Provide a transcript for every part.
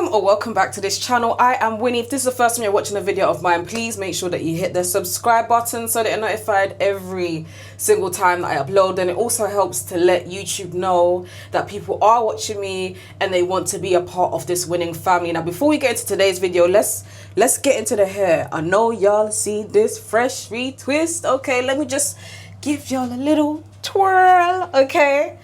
or welcome back to this channel. I am Winnie. If this is the first time you're watching a video of mine, please make sure that you hit the subscribe button so that you're notified every single time that I upload. And it also helps to let YouTube know that people are watching me and they want to be a part of this winning family. Now, before we get into today's video, let's get into the hair. I know y'all see this fresh retwist. Okay, let me just give y'all a little twirl. Okay,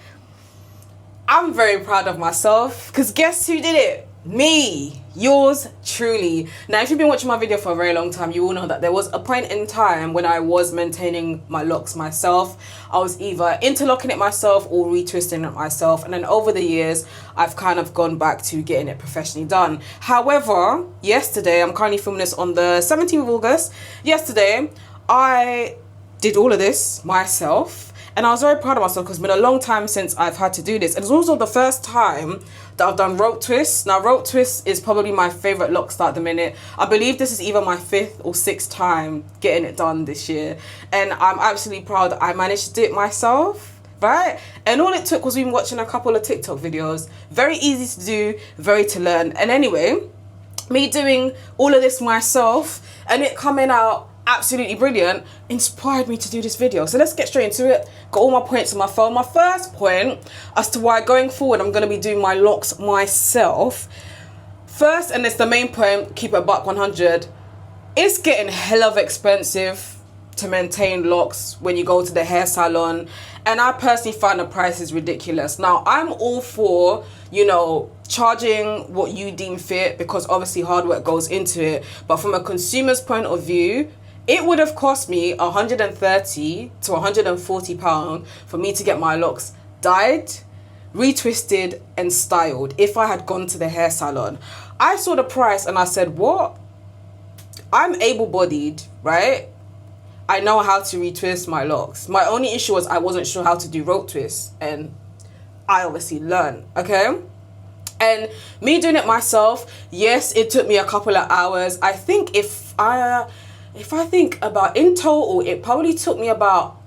I'm very proud of myself because guess who did it? Me, yours truly. Now, if you've been watching my video for a very long time, you will know that there was a point in time when I was maintaining my locks myself. I was either interlocking it myself or retwisting it myself, and then over the years I've kind of gone back to getting it professionally done. However, yesterday, I'm currently filming this on the 17th of August. Yesterday I did all of this myself, and I was very proud of myself because it's been a long time since I've had to do this. And it's also the first time that I've done rope twists. Now, rope twists is probably my favorite lock start at the minute. I believe this is either my 5th or 6th time getting it done this year. And I'm absolutely proud that I managed to do it myself, right? And all it took was me watching a couple of TikTok videos. Very easy to do, very to learn. And anyway, me doing all of this myself and it coming out absolutely brilliant inspired me to do this video. So let's get straight into it. Got all my points on my phone. My first point as to why going forward I'm going to be doing my locks myself. First, and it's the main point, keep it $100. It's getting hell of expensive to maintain locks when you go to the hair salon, and I personally find the prices ridiculous. Now, I'm all for, you know, charging what you deem fit because obviously hard work goes into it, but from a consumer's point of view, it would have cost me £130 to £140 for me to get my locks dyed, retwisted and styled if I had gone to the hair salon. I saw the price and I said, what? I'm able-bodied, right? I know how to retwist my locks. My only issue was I wasn't sure how to do rope twists, and I obviously learned, okay? And me doing it myself, yes, it took me a couple of hours. I think if I think about in total, it probably took me about,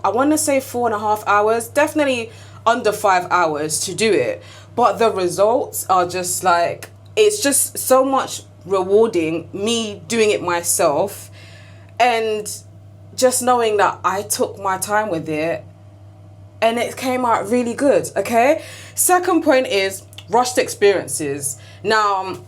I want to say 4.5 hours, definitely under 5 hours to do it. But the results are just like, it's just so much rewarding me doing it myself and just knowing that I took my time with it and it came out really good, okay? Second point is rushed experiences. Now,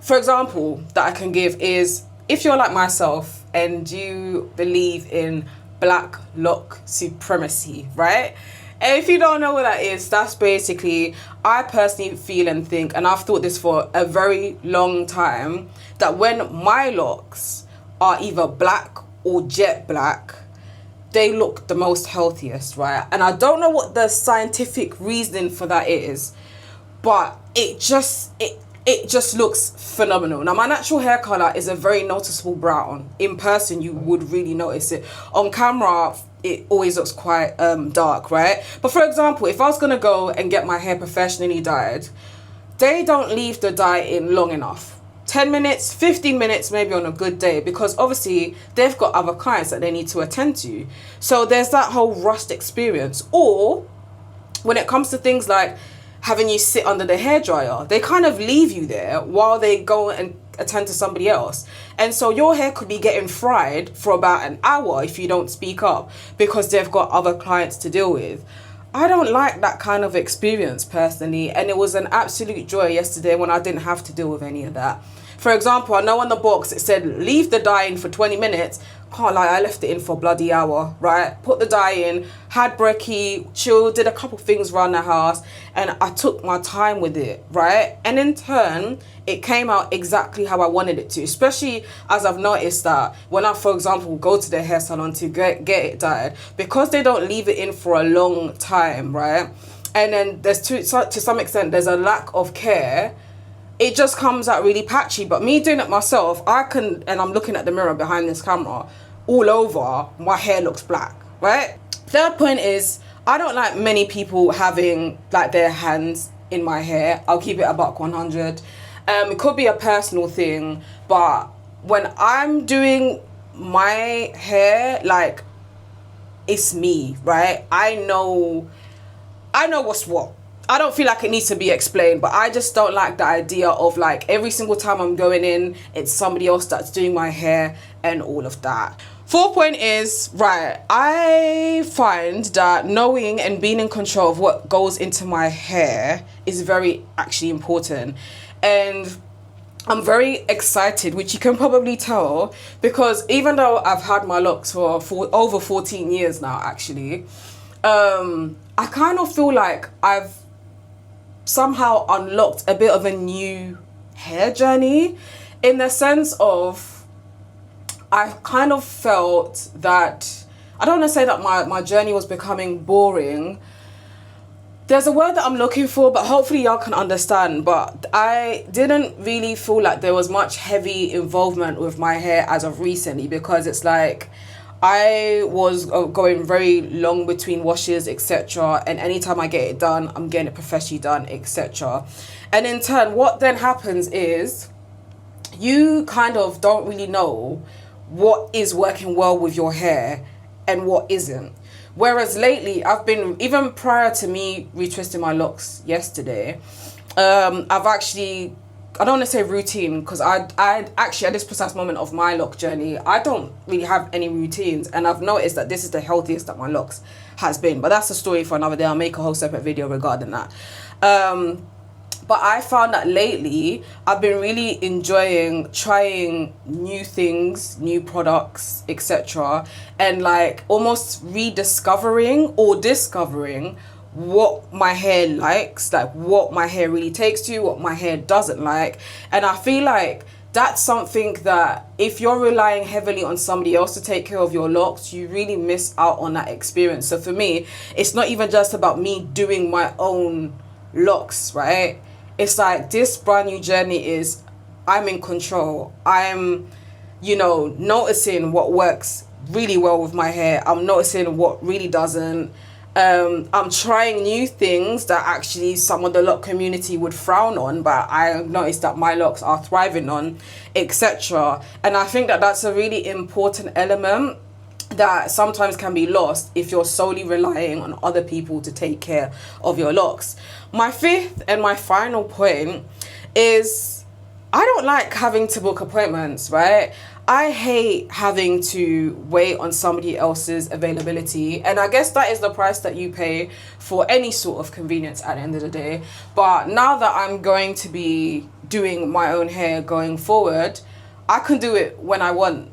for example, that I can give is, if you're like myself and you believe in black lock supremacy, right? And if you don't know what that is, that's basically, I personally feel and think, and I've thought this for a very long time, that when my locks are either black or jet black, they look the most healthiest, right? And I don't know what the scientific reasoning for that is, but it just looks phenomenal. Now, my natural hair color is a very noticeable brown. In person, you would really notice it. On camera, it always looks quite dark, right? But for example, if I was gonna go and get my hair professionally dyed, they don't leave the dye in long enough. 10 minutes, 15 minutes, maybe on a good day, because obviously they've got other clients that they need to attend to. So there's that whole rushed experience. Or when it comes to things like having you sit under the hairdryer, they kind of leave you there while they go and attend to somebody else. And so your hair could be getting fried for about an hour if you don't speak up because they've got other clients to deal with. I don't like that kind of experience personally, and it was an absolute joy yesterday when I didn't have to deal with any of that. For example, I know on the box it said leave the dye in for 20 minutes. Can't lie, I left it in for a bloody hour, right? Put the dye in, had brekkie, chilled, did a couple things around the house, and I took my time with it, right? And in turn, it came out exactly how I wanted it to, especially as I've noticed that when I, for example, go to the hair salon to get it dyed, because they don't leave it in for a long time, right? And then there's to some extent, there's a lack of care. It just comes out really patchy. But me doing it myself, I can, and I'm looking at the mirror behind this camera, all over, my hair looks black, right? Third point is, I don't like many people having like their hands in my hair. I'll keep it $100. It could be a personal thing, but when I'm doing my hair, like, it's me, right? I know what's what. I don't feel like it needs to be explained, but I just don't like the idea of like every single time I'm going in, it's somebody else that's doing my hair and all of that. Fourth point is, right, I find that knowing and being in control of what goes into my hair is very actually important. And I'm very excited, which you can probably tell, because even though I've had my locks for over 14 years now, actually, I kind of feel like I've somehow unlocked a bit of a new hair journey, in the sense of I kind of felt that, I don't want to say that my journey was becoming boring. There's a word that I'm looking for, but hopefully y'all can understand. But I didn't really feel like there was much heavy involvement with my hair as of recently, because it's like I was going very long between washes, etc. And anytime I get it done, I'm getting it professionally done, etc. And in turn, what then happens is you kind of don't really know what is working well with your hair and what isn't. Whereas lately, I've been, even prior to me retwisting my locks yesterday, I've actually, I don't want to say routine, because I actually, at this precise moment of my lock journey, I don't really have any routines. And I've noticed that this is the healthiest that my locks has been. But that's a story for another day. I'll make a whole separate video regarding that. But I found that lately, I've been really enjoying trying new things, new products, etc. And like almost rediscovering or discovering what my hair likes, like what my hair really takes to, what my hair doesn't like. And I feel like that's something that if you're relying heavily on somebody else to take care of your locks, you really miss out on that experience. So for me, it's not even just about me doing my own locks, right? It's like this brand new journey is I'm in control. I'm, noticing what works really well with my hair. I'm noticing what really doesn't. I'm trying new things that actually some of the lock community would frown on, but I noticed that my locks are thriving on, etc. And I think that that's a really important element that sometimes can be lost if you're solely relying on other people to take care of your locks. My fifth and my final point is I don't like having to book appointments, right? I hate having to wait on somebody else's availability. And I guess that is the price that you pay for any sort of convenience at the end of the day. But now that I'm going to be doing my own hair going forward, I can do it when I want.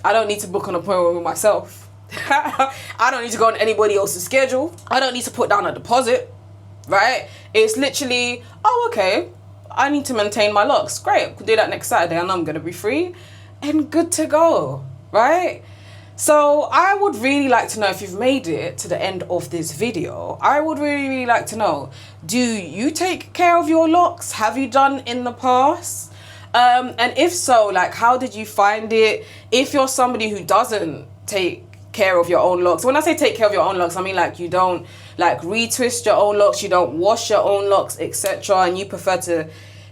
I don't need to book an appointment with myself. I don't need to go on anybody else's schedule. I don't need to put down a deposit, right? It's literally, oh, okay, I need to maintain my locks. Great, I can do that next Saturday and I'm going to be free and good to go, right? So I would really like to know, if you've made it to the end of this video, I would really, really like to know, do you take care of your locks? Have you done in the past? And if so, like, how did you find it? If you're somebody who doesn't take care of your own locks, when I say take care of your own locks, I mean like you don't like retwist your own locks, you don't wash your own locks, etc., and you prefer to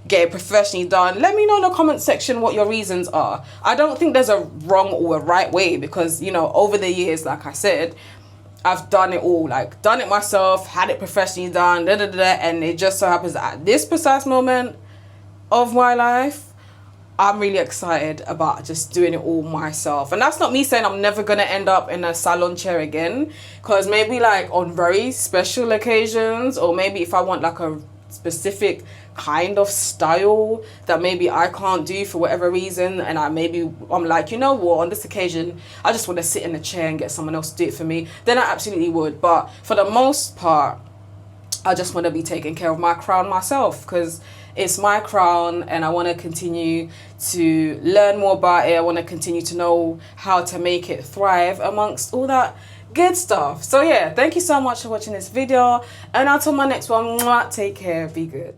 get it professionally done, let me know in the comment section what your reasons are. I don't think there's a wrong or a right way, because over the years, like I said, I've done it all, like done it myself, had it professionally done, and it just so happens that at this precise moment of my life, I'm really excited about just doing it all myself. And that's not me saying I'm never going to end up in a salon chair again, because maybe like on very special occasions, or maybe if I want like a specific kind of style that maybe I can't do for whatever reason, and I'm like, you know what, on this occasion I just want to sit in a chair and get someone else to do it for me, then I absolutely would. But for the most part, I just want to be taking care of my crown myself, because it's my crown and I want to continue to learn more about it. I want to continue to know how to make it thrive amongst all that good stuff. So yeah, thank you so much for watching this video, and until my next one, take care, be good.